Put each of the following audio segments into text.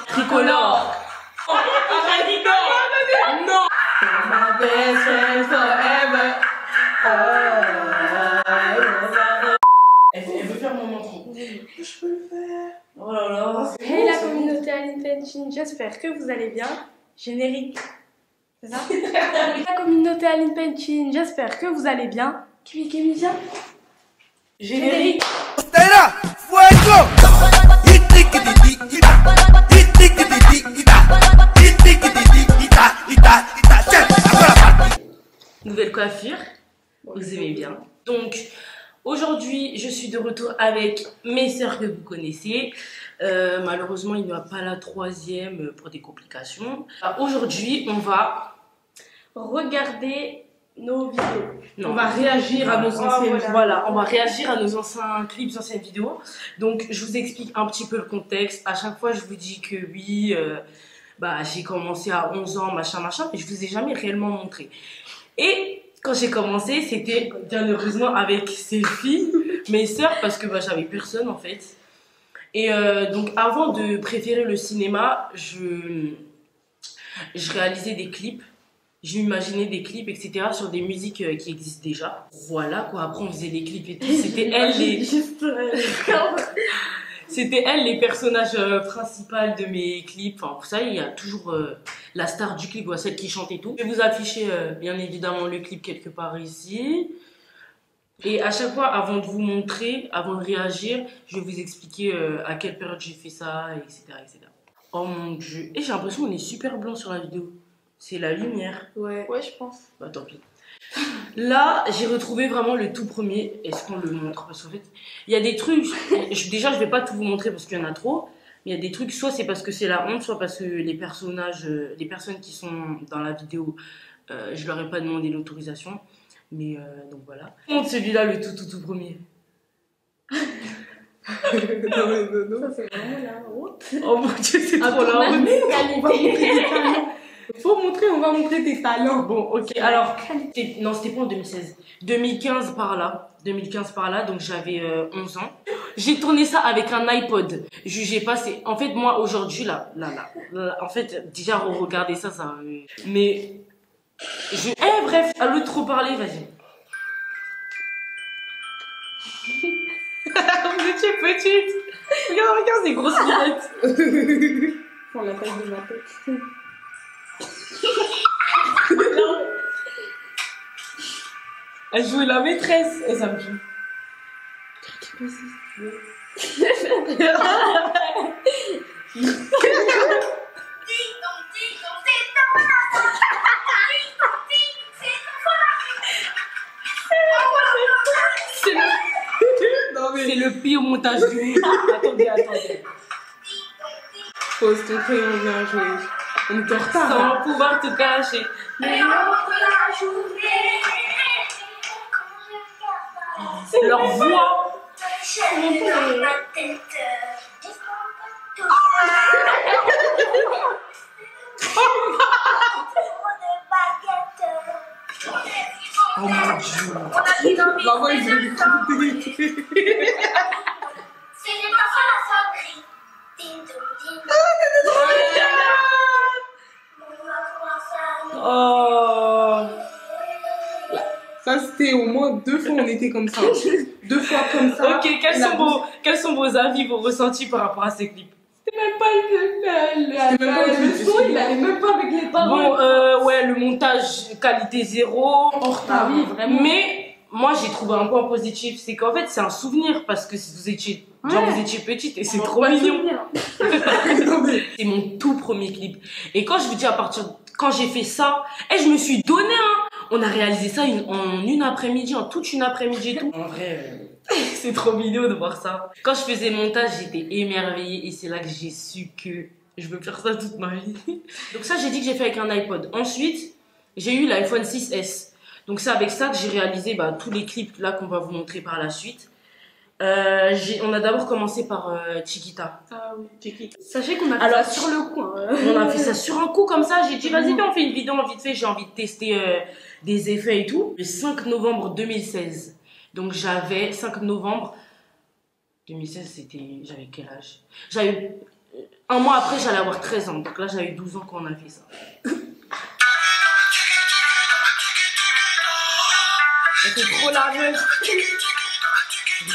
Tricolore. Non. My best friend forever. Elle veut faire mon enfant. Je peux le faire. Oh là là. Hey la communauté Aline Penchin, j'espère que vous allez bien. Générique. C'est ça? La communauté Aline Penchin, j'espère que vous allez bien. Qui me vient? Générique. Stella, fuego. Nouvelle coiffure, vous aimez bien. Donc aujourd'hui je suis de retour avec mes sœurs que vous connaissez. Malheureusement il n'y a pas la troisième pour des complications. Aujourd'hui on va regarder nos vidéos. Non, on va réagir à nos anciennes voilà, on va réagir à nos anciens clips, anciennes vidéos. Donc je vous explique un petit peu le contexte. À chaque fois je vous dis que oui, j'ai commencé à 11 ans, machin, mais je vous ai jamais réellement montré. Et quand j'ai commencé, c'était bien heureusement avec ces filles, mes sœurs, parce que j'avais personne en fait. Et donc avant de préférer le cinéma, je réalisais des clips. J'imaginais des clips, etc. sur des musiques qui existent déjà. Voilà quoi, après on faisait des clips et tout. C'était elles les... C'était elles les personnages principaux de mes clips. Enfin, vous savez, il y a toujours la star du clip, celle qui chante et tout. Je vais vous afficher bien évidemment le clip quelque part ici. Et à chaque fois, avant de vous montrer, avant de réagir, je vais vous expliquer à quelle période j'ai fait ça, etc., etc. Oh mon dieu. Et j'ai l'impression qu'on est super blanc sur la vidéo. C'est la lumière. Ouais, je pense. Bah tant pis. Là, j'ai retrouvé vraiment le tout premier. Est-ce qu'on le montre? Parce qu'en fait, il y a des trucs... Déjà, je vais pas tout vous montrer parce qu'il y en a trop. Mais il y a des trucs, soit c'est parce que c'est la honte, soit parce que les personnages, les personnes qui sont dans la vidéo, je leur ai pas demandé l'autorisation. Mais donc voilà. Montre celui-là, le tout premier. Non. Ça, c'est vraiment la honte. Oh mon dieu, c'est trop la honte. Faut montrer, on va montrer tes talents. Bon, ok, alors, non, c'était pas en 2016. 2015 par là, donc j'avais 11 ans. J'ai tourné ça avec un iPod. Jugez pas, c'est... En fait, moi, aujourd'hui, là, en fait, déjà, regardez ça, ça... Mais... bref, à l'autre trop parler, vas-y. Vous étiez petite. Regarde ces grosses lunettes. Pour la taille de ma tête. Elle jouait la maîtresse et ça me tue. C'est le pire montage du monde. Attendez. Pose ton crayon, bien joué. On est en retard. Sans pouvoir te cacher. Leur voix. Oh mon dieu. Maman, il veut lui Oh. Ça, c'était au moins 2 fois on était comme ça. 2 fois comme ça. Ok, quels sont vos avis, vos ressentis par rapport à ces clips? C'était même pas le son, il allait même pas avec les paroles. Bon, ouais, le montage qualité 0. En retard, oui, vraiment. Mais moi, j'ai trouvé un point positif, c'est qu'en fait, c'est un souvenir parce que vous étiez, vous étiez petite et c'est trop mignon. C'est mon tout premier clip. Et quand je vous dis quand j'ai fait ça, je me suis donné on a réalisé ça en une après-midi, en toute une après-midi et tout. En vrai, c'est trop mignon de voir ça. Quand je faisais le montage, j'étais émerveillée et c'est là que j'ai su que je veux faire ça toute ma vie. Donc ça, j'ai dit que j'ai fait avec un iPod. Ensuite, j'ai eu l'iPhone 6S. Donc c'est avec ça que j'ai réalisé tous les clips là qu'on va vous montrer par la suite. On a d'abord commencé par Chiquita. Ah oui, Chiquita. Sachez qu'on a fait ça sur le coup. On a fait ça sur un coup comme ça. J'ai dit vas-y, on fait une vidéo vite fait. J'ai envie de tester des effets et tout. Le 5 novembre 2016. Donc j'avais 5 novembre 2016, j'avais quel âge? Un mois après, j'allais avoir 13 ans. Donc là, j'avais 12 ans quand on a fait ça. C'est trop la meuf.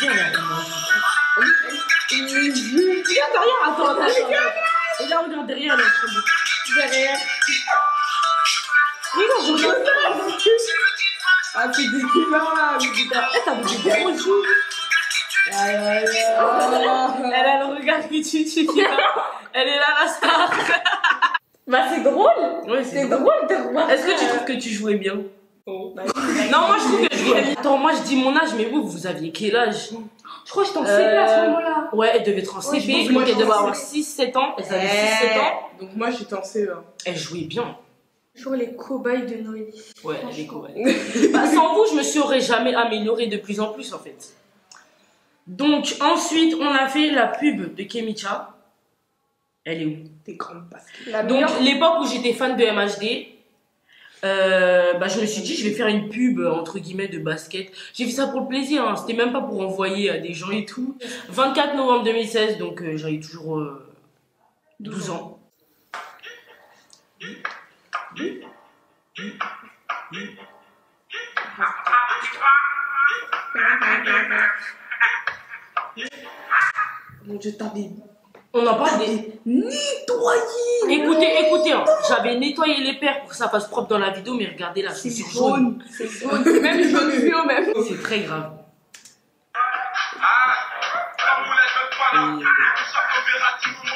Viens là, Regarde derrière, attends. regarde derrière, elle est en train de... Derrière. Regarde, je regarde ça. Ah, c'est dégueulasse là. Eh, t'as des gros joues. Elle a le regard que tu Elle est là, la star. Bah, c'est drôle. Ouais, C'est drôle de remarquer. Est-ce que tu trouves que tu jouais bien? Non, moi je trouve que je jouais bien. Attends, moi je dis mon âge, mais vous aviez quel âge? Je crois que j'étais en CP à ce moment-là. Ouais, elle devait être en CP, Ouais, donc elle devait avoir 6-7 ans. Elle avait 6-7 ans. Donc moi j'étais en CE1. Elle jouait bien. Toujours les cobayes de Noélie. Ouais, elle est correcte. Bah, sans vous, je me serais jamais améliorée de plus en plus en fait. Donc ensuite, on a fait la pub de Kemicha. Elle est où? Des grandes baskets. La Donc meilleure. l'époque où j'étais fan de MHD, bah, je me suis dit je vais faire une pub entre guillemets de basket. J'ai fait ça pour le plaisir, hein. C'était même pas pour envoyer à des gens et tout. 24 novembre 2016, donc j'avais toujours 12 ans. Mon Dieu, t'avais On en parle des... nettoyé. Écoutez, hein, j'avais nettoyé les paires pour que ça fasse propre dans la vidéo, mais regardez là, c'est jaune. C'est jaune. C'est même jaune fluo même. C'est très grave.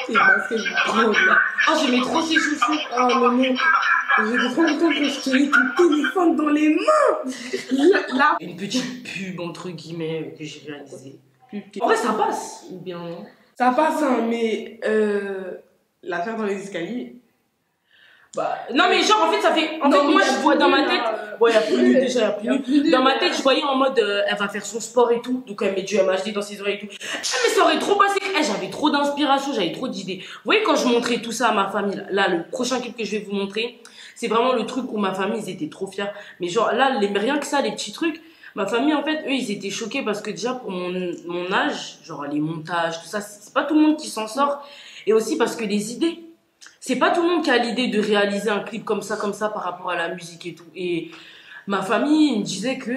C'est basket drôle là. Oh, j'aimais trop ces chouchous. Oh mais non. J'étais trop contente quand je tenais ton téléphone dans les mains. Là. Une petite pub entre guillemets que j'ai réalisée. En vrai, ça passe. Ou bien non? Ça passe hein, mais l'affaire dans les escaliers. Bah, non mais genre en fait ça fait... En fait moi je vois dans ma tête... Ouais, il y a plus nu déjà, il y a plus nu. Dans ma tête je voyais en mode elle va faire son sport et tout. Donc elle met du MHD dans ses oreilles et tout. Ah mais ça aurait trop passé. J'avais trop d'inspiration, j'avais trop d'idées. Vous voyez quand je montrais tout ça à ma famille, là le prochain clip que je vais vous montrer, c'est vraiment le truc où ma famille ils étaient trop fiers. Mais genre là rien que ça, les petits trucs, ma famille en fait eux ils étaient choqués parce que déjà pour mon âge, genre les montages, tout ça, c'est pas tout le monde qui s'en sort. Et aussi parce que les idées, c'est pas tout le monde qui a l'idée de réaliser un clip comme ça par rapport à la musique et tout. Et ma famille me disait que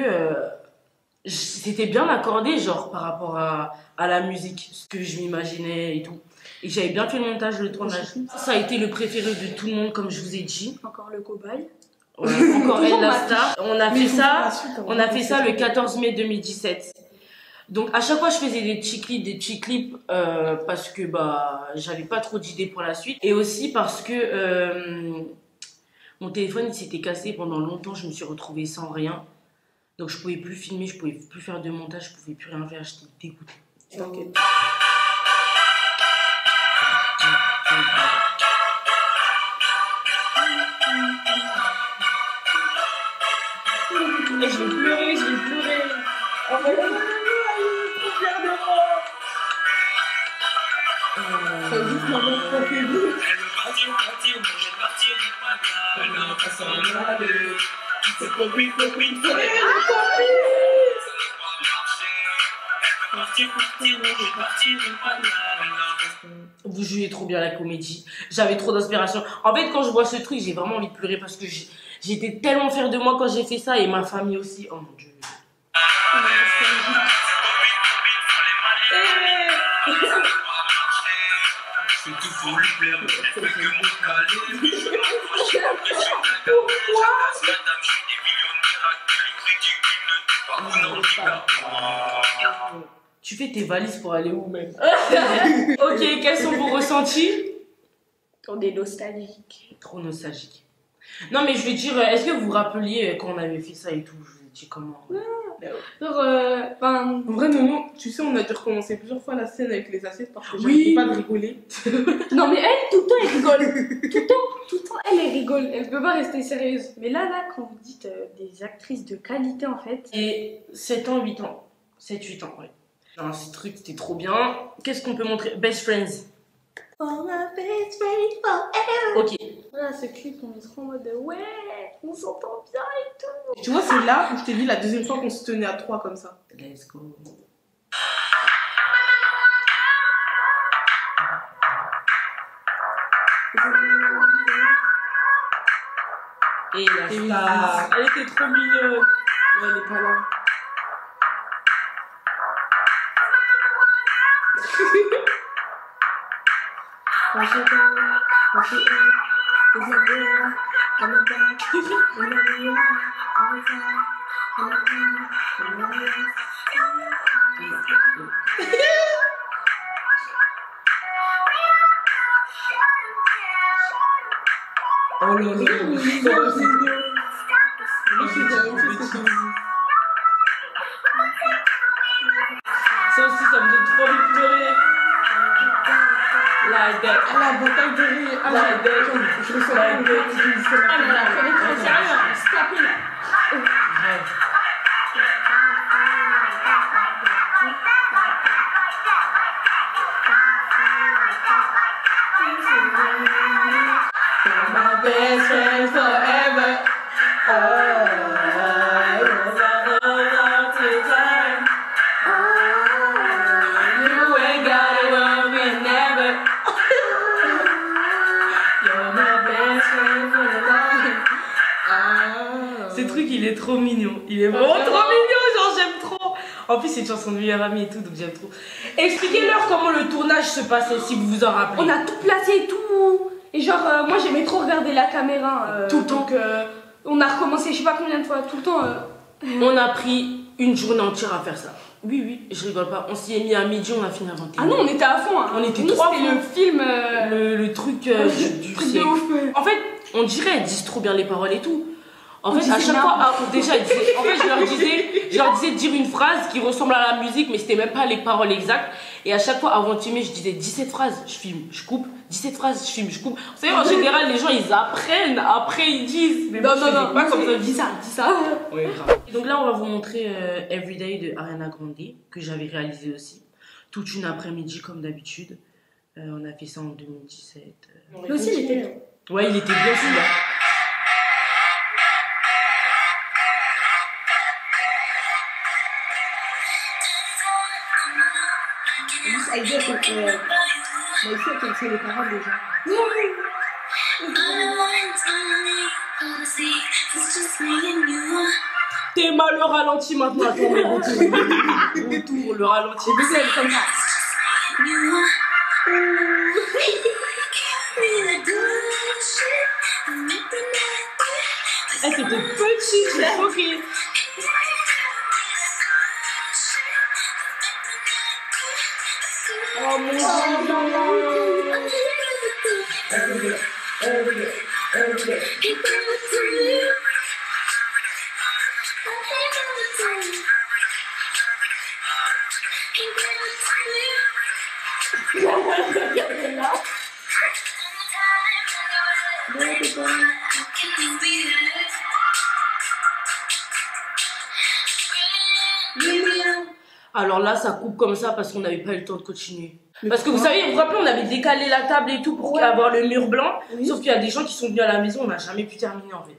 c'était bien accordé, genre, par rapport à la musique, ce que je m'imaginais et tout. Et j'avais bien fait le montage, le tournage. Ça a été le préféré de tout le monde, comme je vous ai dit. Encore le cobaye. Ouais, encore elle, la star. On a fait ça le 14 mai 2017. Donc à chaque fois je faisais des petits clips parce que bah j'avais pas trop d'idées pour la suite et aussi parce que mon téléphone il s'était cassé pendant longtemps, je me suis retrouvée sans rien. Donc je pouvais plus filmer, je pouvais plus faire de montage, je pouvais plus rien faire, j'étais dégoûtée. Okay. Et je vais pleurer. Oh my God. C'est juste maman préférée. Vous jouez trop bien la comédie. J'avais trop d'inspiration. En fait, quand je vois ce truc, j'ai vraiment envie de pleurer parce que j'étais tellement fière de moi quand j'ai fait ça et ma famille aussi. Oh mon Dieu. Pour lui plaire, quelques mots calés. Pourquoi? Madame, je suis des millions de miracles, le ridicule ne tue pas mon handicap. Tu fais tes valises pour aller où même? Ok, quels sont vos ressentis? On est nostalgique. Trop nostalgique. Non mais je veux dire, est-ce que vous vous rappeliez quand on avait fait ça et tout? Je vous ai dit comment? Genre, En vrai, non, tu sais, on a dû recommencer plusieurs fois la scène avec les assiettes parce que Oui. j'arrêtais pas de rigoler. non mais elle, tout le temps, elle rigole. Tout le temps, elle rigole. Elle peut pas rester sérieuse. Mais là, quand vous dites des actrices de qualité, en fait. Et 7 ans, 8 ans. 7-8 ans, ouais. Non, ce truc, c'était trop bien. Qu'est-ce qu'on peut montrer? Best Friends. For my best friend forever. Ok. Voilà, ce clip, on est trop en mode ouais, on s'entend bien et tout. Tu vois, c'est là où je t'ai dit la deuxième fois qu'on se tenait à 3 comme ça. Let's go. Et la star. Elle était trop mignonne. Mais elle est pas là. Oh là là, ça aussi, ça me donne trop envie de pleurer. Like that. Ah, la bataille de rire. Ah, Like that. je ressens like that. Ah mais là, faut être très sérieux, stop là. Ouais. My best friend forever. You ain't gotta worry, never. You're my best friend for the life. Ce truc, il est trop mignon. Il est vraiment trop mignon, genre j'aime trop. En plus, c'est une chanson de meilleure amie et tout, donc j'aime trop. Expliquez-leur comment le tournage se passait, si vous vous en rappelez. On a tout placé et tout. Et genre, moi j'aimais trop regarder la caméra. Tout le temps. Donc, on a recommencé je sais pas combien de fois, tout le temps. On a pris une journée entière à faire ça. Oui, oui, je rigole pas. On s'y est mis à midi, on a fini à 21h. Ah non, on était à fond. Hein. On était Nous, trop à c'était fond. le film. Le truc du truc de siècle. ouf. En fait, on dirait, elles disent trop bien les paroles et tout. En On fait, à disait chaque fois, n'importe déjà, en fait, je leur disais de dire une phrase qui ressemble à la musique, mais c'était même pas les paroles exactes. Et à chaque fois, avant de filmer, je disais 17 phrases, je filme, je coupe, 17 phrases, je filme, je coupe. Vous savez, en général, les gens, ils apprennent, après, ils disent. Mais moi, je faisais pas comme ça. Dis ça. Ouais, grave. Et donc là, on va vous montrer Everyday de Ariana Grande, que j'avais réalisé aussi. Toute une après-midi, comme d'habitude. On a fait ça en 2017. Lui aussi, il était bien. Ouais, il était bien celui-là. Ça veut dire que moi aussi, elle connaissait les paroles déjà. T'es mal le ralenti maintenant. Attends, mais retour, le ralenti. C'est comme ça. Elle c'était petite, je suis choquée. Oh mon Dieu. Alors là, ça coupe comme ça parce qu'on n'avait pas eu le temps de continuer. Parce que vous savez, vous vous rappelez, on avait décalé la table et tout pour avoir le mur blanc. Oui. Sauf qu'il y a des gens qui sont venus à la maison, on n'a jamais pu terminer en fait.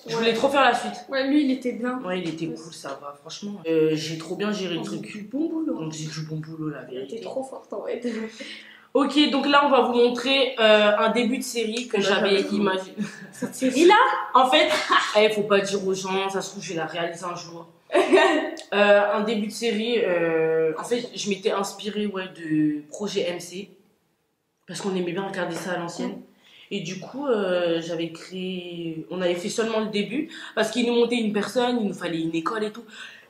Je voulais trop faire la suite. Ouais, lui, il était bien. Ouais, il était cool, ça va, franchement. J'ai trop bien géré le truc. Du bon boulot. On faisait du bon boulot, la Il vérité. était trop fort, en fait. Ok, donc là, on va vous montrer un début de série que j'avais imaginé. Cette série-là. En fait, faut pas dire aux gens, ça se trouve, je vais la réaliser un jour. Un début de série, en fait, je m'étais inspirée de Projet MC, parce qu'on aimait bien regarder ça à l'ancienne. Et du coup, j'avais créé, on avait fait seulement le début, parce qu'il nous montait une personne, il nous fallait une école et tout.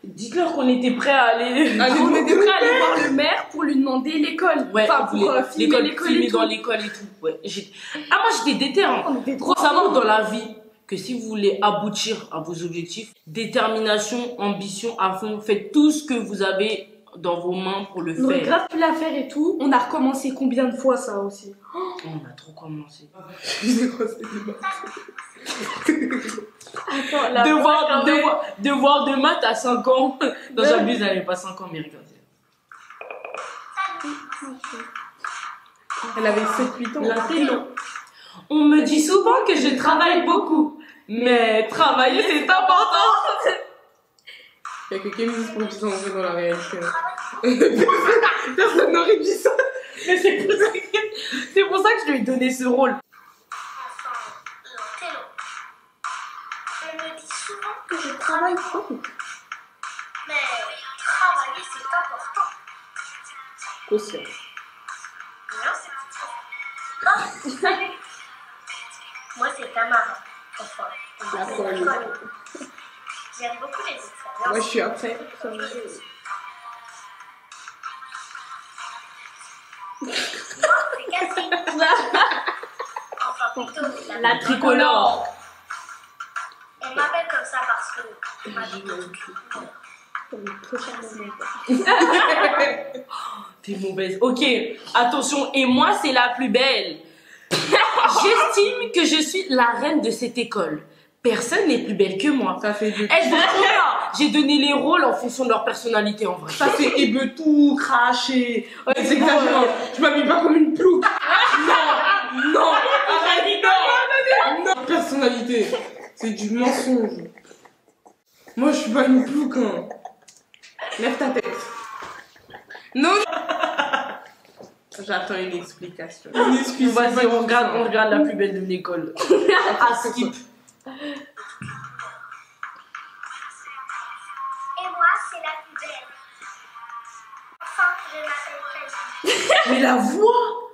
Dites-leur qu'on était prêts à aller... On était prêts à aller voir le maire pour lui demander l'école. Ouais, enfin, pour filmer l'école et tout. dans l'école et tout. Ouais, moi j'étais déter. Hein. On était Faut trop savoir dans la vie que si vous voulez aboutir à vos objectifs, détermination, ambition à fond, faites tout ce que vous avez dans vos mains pour le On aurait faire. grave pu la faire et tout. On a recommencé combien de fois ça aussi? On a trop commencé. Attends, la Devoir de maths à 5 ans. Non, j'abuse, elle n'avait pas 5 ans, mais regardez. Elle avait 7-8 ans. Là, c'est long. On me dit souvent que je travaille beaucoup, mais travailler c'est important. Il y a que Kémy pour dire ça en fait dans la réalité. Personne n'aurait dit ça. Mais c'est pour ça que je lui ai donné ce rôle. que je travaille beaucoup. Mais travailler, c'est important. Caution. Non, moi, c'est Tamara. Enfin, La folle. j'aime beaucoup les expériences. Moi, je suis après. Moi, c'est Catherine. Enfin, plutôt La tricolore. On m'appelle comme ça parce que ma vie T'es mauvaise. Ok, attention. Et moi, c'est la plus belle. J'estime que je suis la reine de cette école. Personne n'est plus belle que moi. Ça fait de... Eh, je vous jure, j'ai donné les rôles en fonction de leur personnalité en vrai. Ça fait ébeu tout, craché. Ouais, c'est exagérant. Je m'habille pas comme une plouc. Non, arrête, non. Personnalité, c'est du mensonge. Moi, je suis pas une plouc, hein. Lève ta tête. Non. J'attends une explication. Une excuse. Vas-y, on regarde la plus belle de l'école. Ah, skip. Et moi, c'est la plus belle. Enfin, je m'appelle Fanny. Mais la voix.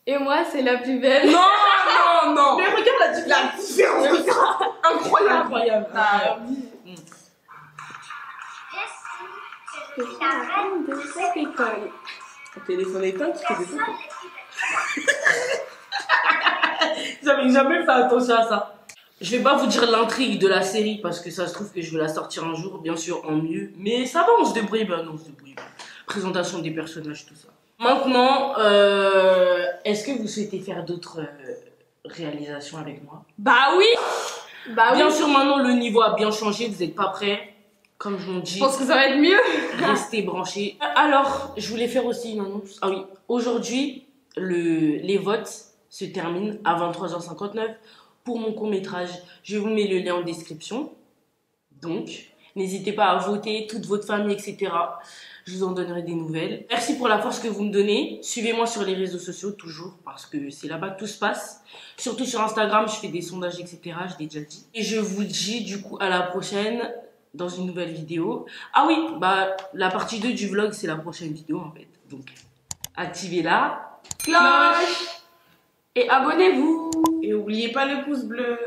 Et moi, c'est la plus belle. Non, non, non. Mais regarde la La différence. Incroyable. incroyable. J'estime que je suis la reine de cette école. Ton téléphone éteint, tu fais des Personne photos. n'est plus belle. J'avais jamais fait attention à ça. Je vais pas vous dire l'intrigue de la série parce que ça se trouve que je vais la sortir un jour, bien sûr en mieux. Mais ça va, on se débrouille. Ben non, on se débrouille. Présentation des personnages, tout ça. Maintenant, est-ce que vous souhaitez faire d'autres réalisations avec moi? Bah oui. Bah oui. Bien sûr, maintenant le niveau a bien changé. Vous êtes pas prêts? Comme je vous dis. Je pense que ça va être mieux. Restez branchés. Alors, je voulais faire aussi une annonce. Ah oui, aujourd'hui, les votes se terminent à 23h59 pour mon court-métrage. Je vous mets le lien en description. Donc, n'hésitez pas à voter, toute votre famille, etc. Je vous en donnerai des nouvelles. Merci pour la force que vous me donnez. Suivez-moi sur les réseaux sociaux, toujours, parce que c'est là-bas que tout se passe. Surtout sur Instagram, je fais des sondages, etc. Je l'ai déjà dit. Et je vous dis, du coup, à la prochaine dans une nouvelle vidéo. Ah oui, bah la partie 2 du vlog, c'est la prochaine vidéo en fait. Donc, activez la Cloche. Et abonnez-vous. Et n'oubliez pas le pouce bleu.